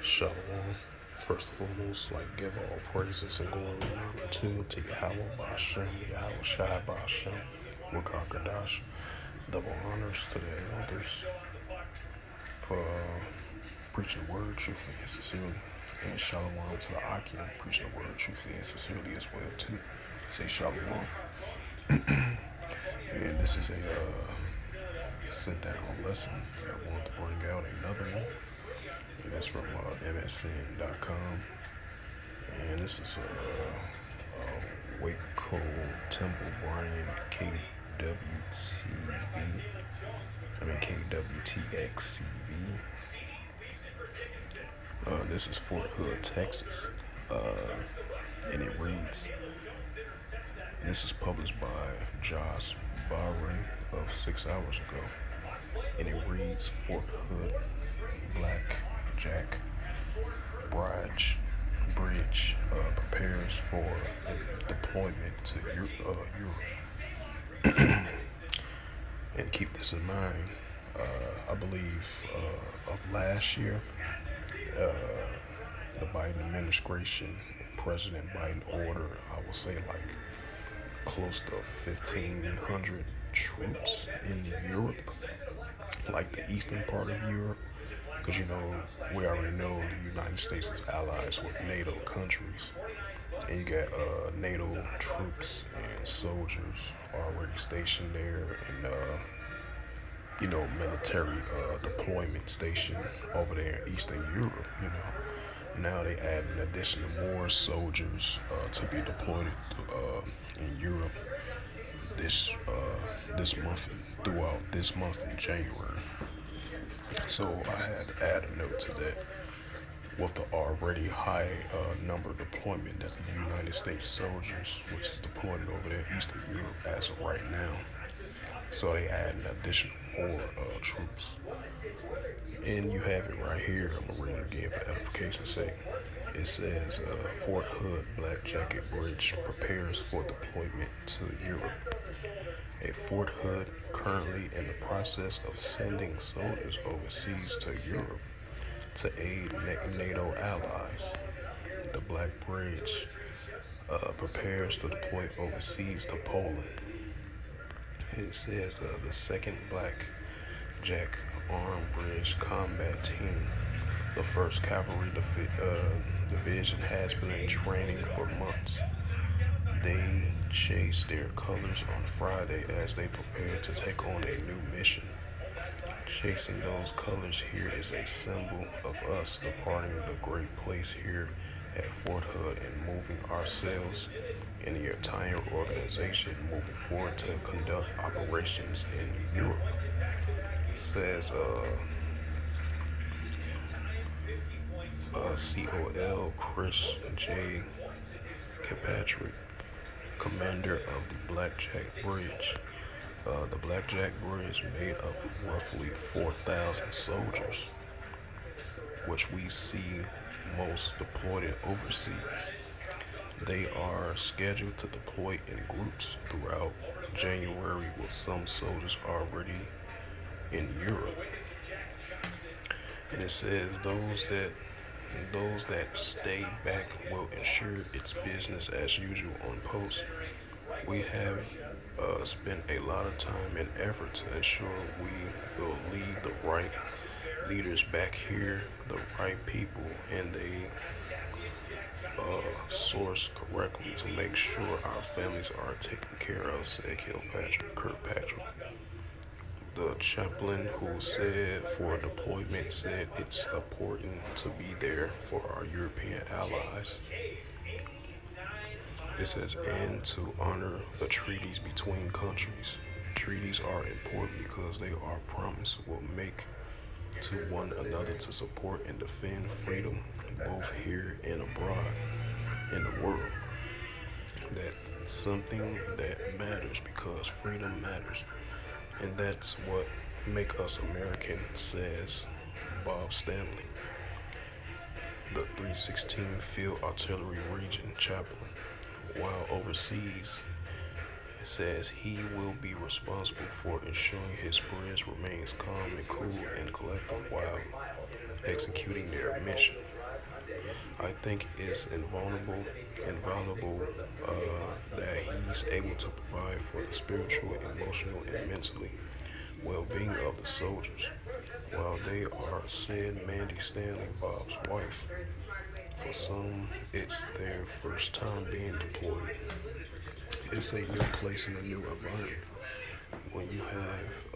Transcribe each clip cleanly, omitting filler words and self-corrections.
Shalom. First and foremost, like give all praises and glory and honor to Yahweh Bashem, Yahweh Shai Bashem, Wakakadash. Double honors to the elders for preaching the word truthfully and sincerely. And shalom to the Akim, preaching the word truthfully and sincerely as well too. Say shalom. And this is a sit-down lesson that I want to bring out another one. And it's from msn.com. And this is Waco Temple Brian KWTV. KWTXCV. This is Fort Hood, Texas. And it reads, this is published by Josh Bahrain of 6 hours ago. And it reads, Fort Hood, Black Jack Bridge prepares for deployment to Europe. And keep this in mind, I believe of last year, the Biden administration and President Biden ordered, I would say like close to 1,500 troops in Europe, like the eastern part of Europe. Because we already know the United States is allies with NATO countries. And you got NATO troops and soldiers already stationed there, and military deployment station over there in Eastern Europe. Now they add an addition of more soldiers to be deployed in Europe this month and throughout this month in January. So I had to add a note to that. With the already high number deployment that the United States soldiers, which is deployed over there in Eastern Europe as of right now. So they add an additional more troops. And you have it right here. I'm going to read it again for edification's sake. It says, Fort Hood Black Jacket Bridge prepares for deployment to Europe. A Fort Hood currently in the process of sending soldiers overseas to Europe to aid NATO allies. The Black Bridge prepares to deploy overseas to Poland. It says the 2nd Black Jack Armed Bridge Combat Team, the 1st Cavalry Division, has been in training for months. They chased their colors on Friday as they prepared to take on a new mission. Chasing those colors here is a symbol of us departing the great place here at Fort Hood and moving ourselves and the entire organization moving forward to conduct operations in Europe. It says COL Chris J. Kilpatrick, commander of the Blackjack Bridge. The Blackjack Bridge made up roughly 4,000 soldiers, which we see most deployed overseas. They are scheduled to deploy in groups throughout January, with some soldiers already in Europe. And it says those that stay back will ensure it's business as usual on post. We have spent a lot of time and effort to ensure we will lead the right leaders back here, the right people, and they source correctly to make sure our families are taken care of, said Kirkpatrick. The chaplain who said for deployment said it's important to be there for our European allies. It says, and to honor the treaties between countries. Treaties are important because they are promises we'll make to one another to support and defend freedom both here and abroad in the world. That's something that matters because freedom matters. And that's what make us American, says Bob Stanley, the 316th Field Artillery Region chaplain. While overseas, It says he will be responsible for ensuring his bridge remains calm and cool and collected while executing their mission. I think it's invaluable that he's able to provide for the spiritual, emotional, and mentally well-being of the soldiers. While they are said Mandy Stanley, Bob's wife, for some, it's their first time being deployed. It's a new place and a new environment. When you have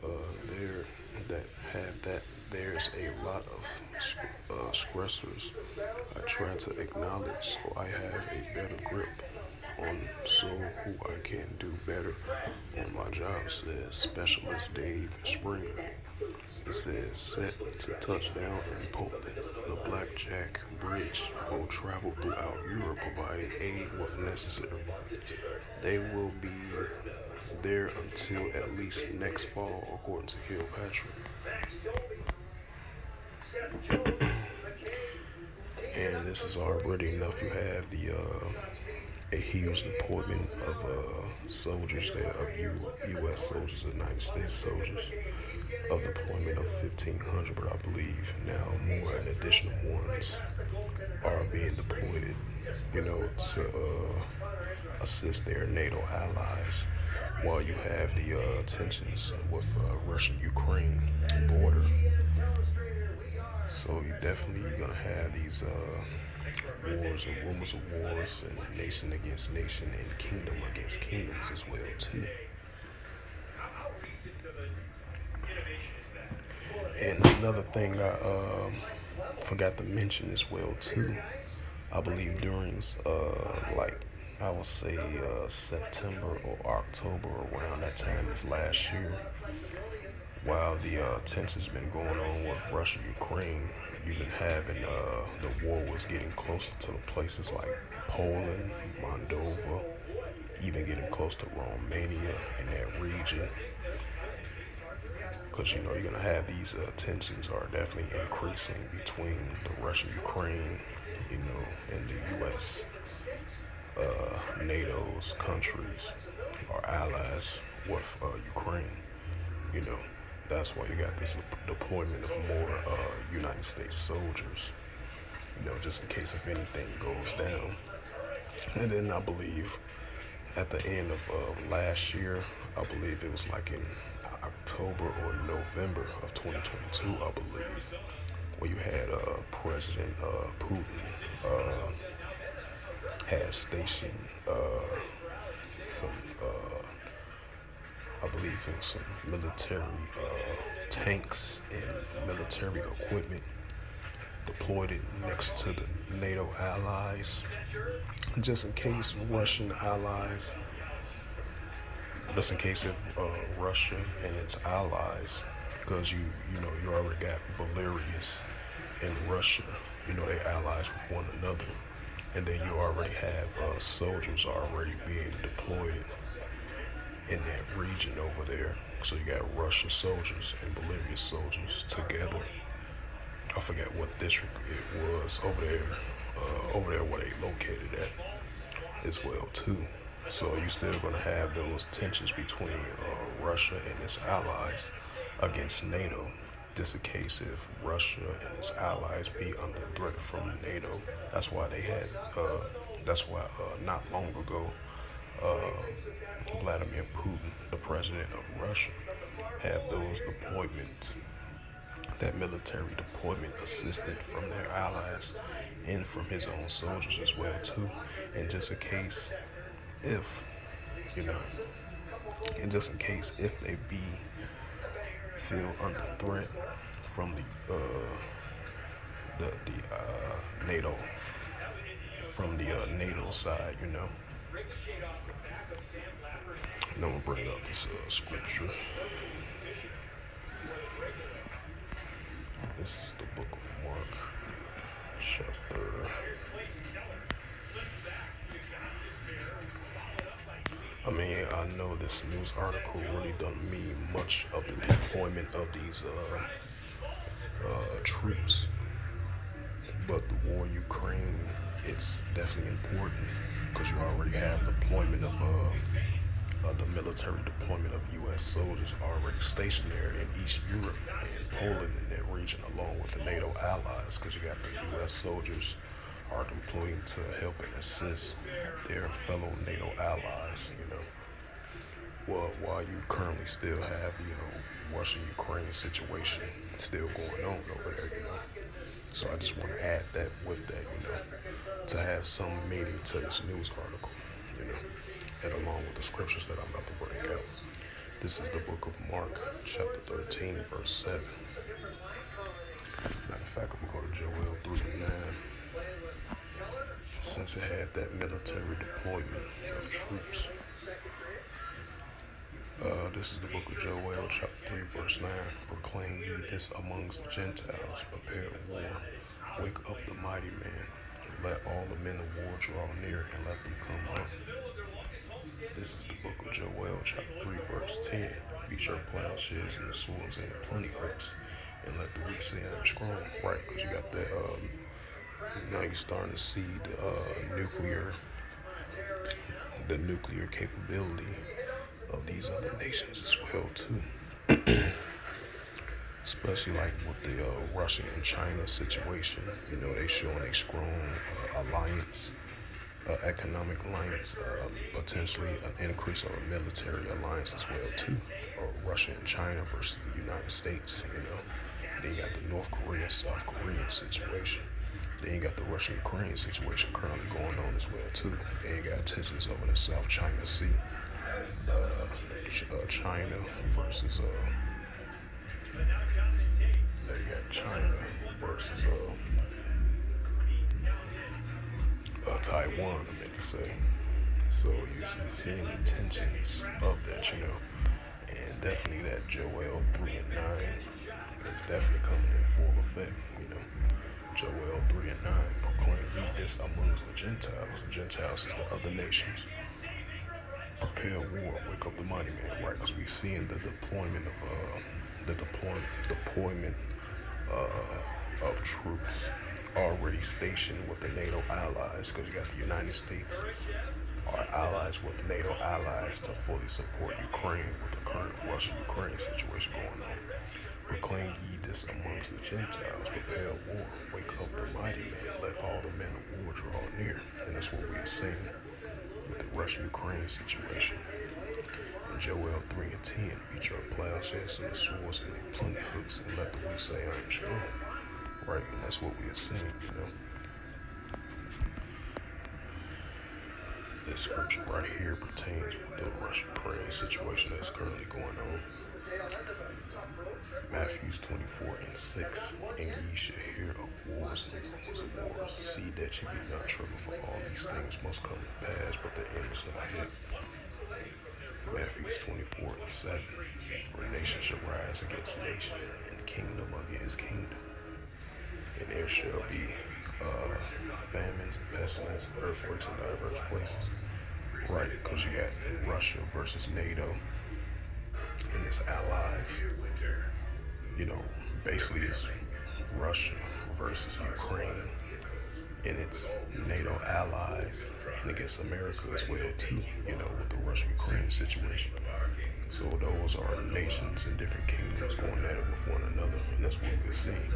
there that have that, there's a lot of stressors I try to acknowledge so I have a better grip on so who I can do better on my job, says Specialist Dave Springer. It says set to touchdown in Poland. The Blackjack Bridge will travel throughout Europe providing aid if necessary. They will be there until at least next fall, according to Kilpatrick. And this is already enough. You have the a huge deployment of soldiers there, of U.S. soldiers, United States soldiers, of deployment of 1,500, but I believe now more and additional ones are being deployed, to assist their NATO allies, while you have the tensions with Russian-Ukraine border. So you definitely gonna have these wars and rumors of wars and nation against nation and kingdom against kingdoms as well too. And another thing I forgot to mention as well too. I believe during like I would say September or October, around that time of last year, while the tensions been going on with Russia, Ukraine, you've been having the war was getting closer to the places like Poland, Moldova, even getting close to Romania in that region. Because you're gonna have these tensions are definitely increasing between the Russia, Ukraine, and the U.S. NATO's countries or allies with Ukraine. You know, that's why you got this deployment of more United States soldiers. Just in case if anything goes down. And then I believe at the end of last year, I believe it was like in October or November of 2022, I believe, where you had President Putin had stationed some, I believe it was some military tanks and military equipment, deployed it next to the NATO allies, just in case Russian allies, just in case if Russia and its allies, because you already got Belarus and Russia, they allies with one another, and then you already have soldiers already being deployed in that region over there. So you got Russian soldiers and Belarus soldiers together. I forget what district it was over there where they located at as well too. So you're still gonna have those tensions between Russia and its allies against NATO. Just in case if Russia and its allies be under threat from NATO. That's why they had. That's why not long ago, Vladimir Putin, the president of Russia, had those deployments, that military deployment assisted from their allies and from his own soldiers as well too. And just in case if, you know, and just in case if they feel under threat from the NATO, from the NATO side, And I'm gonna bring up this scripture. This is the book of Mark, chapter. I know this news article really doesn't mean much of the deployment of these troops, but the war in Ukraine, it's definitely important because you already have deployment of the military deployment of U.S. soldiers already stationed there in East Europe and Poland in that region, along with the NATO allies, because you got the U.S. soldiers are deploying to help and assist their fellow NATO allies, Well, while you currently still have the Russia-Ukraine situation still going on over there, So I just want to add that with that, to have some meaning to this news article, you know, and along with the scriptures that I'm about to bring out. This is the book of Mark, chapter 13, verse 7. Matter of fact, I'm going to go to Joel 3 and 9. Since it had that military deployment of troops. This is the book of Joel, chapter 3, verse 9. Proclaim ye this amongst the Gentiles, prepare war, wake up the mighty man, let all the men of war draw near, and let them come up. This is the book of Joel, chapter 3, verse 10. Beat your plowshares and the swords and the plenty hooks, and let the weak say I'm strong. Right, because you got that, now you're starting to see the nuclear capability of these other nations as well too. Especially like with the Russia and China situation, they showing a strong alliance, economic alliance, potentially an increase of a military alliance as well too. Russia and China versus the United States, Then you got the North Korea, South Korean situation. Then you got the Russia-Ukraine situation currently going on as well too. Then you got tensions over the South China Sea. China versus they got China versus Taiwan, I meant to say. So you're seeing the tensions of that, and definitely that Joel 3 and 9 is definitely coming in full effect, Joel 3 and 9, proclaim ye this amongst the Gentiles. Gentiles is the other nations. Prepare war, wake up the mighty man, right? Because we're seeing the deployment of troops already stationed with the NATO allies. Because you got the United States are allies with NATO allies to fully support Ukraine with the current Russia-Ukraine situation going on. Proclaim ye this amongst the Gentiles, prepare war, wake up the mighty man, let all the men of war draw near. And that's what we are seeing with the Russia-Ukraine situation. In Joel 3 and 10, beat your plowshares and the swords and the plenty hooks, and let the weak say I am strong. Right, and that's what we are seeing, This scripture right here pertains with the Russia-Ukraine situation that's currently going on. Matthews 24 and 6, and ye shall hear of wars and rumors of wars. See that ye be not troubled, for all these things must come to pass, but the end is not yet. Matthews 24 and 7, for nation shall rise against nation, and kingdom against kingdom. And there shall be famines and pestilence and earthquakes in diverse places. Right, because you got Russia versus NATO and its allies. Basically it's Russia versus Ukraine and its NATO allies and against America as well too, with the Russia-Ukraine situation. So those are nations and different kingdoms going at it with one another, and that's what we're seeing.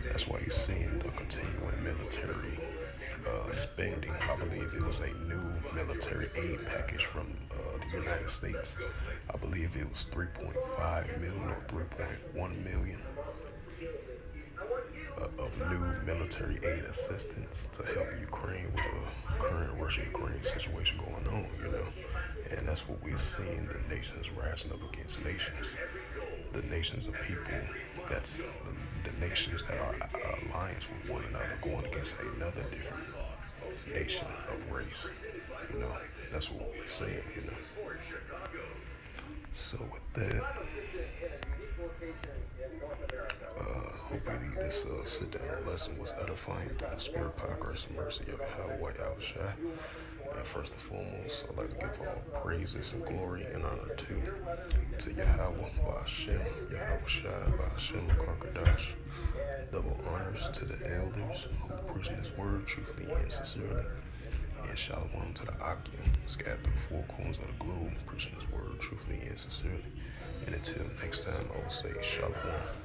That's why you're seeing the continuing military spending. I believe it was a new military aid package from the United States. I believe it was 3.5 million or 3.1 million of new military aid assistance to help Ukraine with the current Russia-Ukraine situation going on, And that's what we're seeing, the nations rising up against nations. The nations of people, that's the nations that are alliance with one another going against another different nation of race. That's what we're seeing, So with that, hopefully this sit-down lesson was edifying through the spirit, power, grace, and mercy of Yahweh Yahushua. And first and foremost, I'd like to give all praises and glory and honor to Yahweh, Ba'ashem, Yahushua, Ba'ashem, Karkadash. Double honors to the elders who preach this word truthfully and sincerely. and shalom to the Aki, scattered through the four corners of the globe, preaching his word truthfully and sincerely. And until next time, I will say shalom.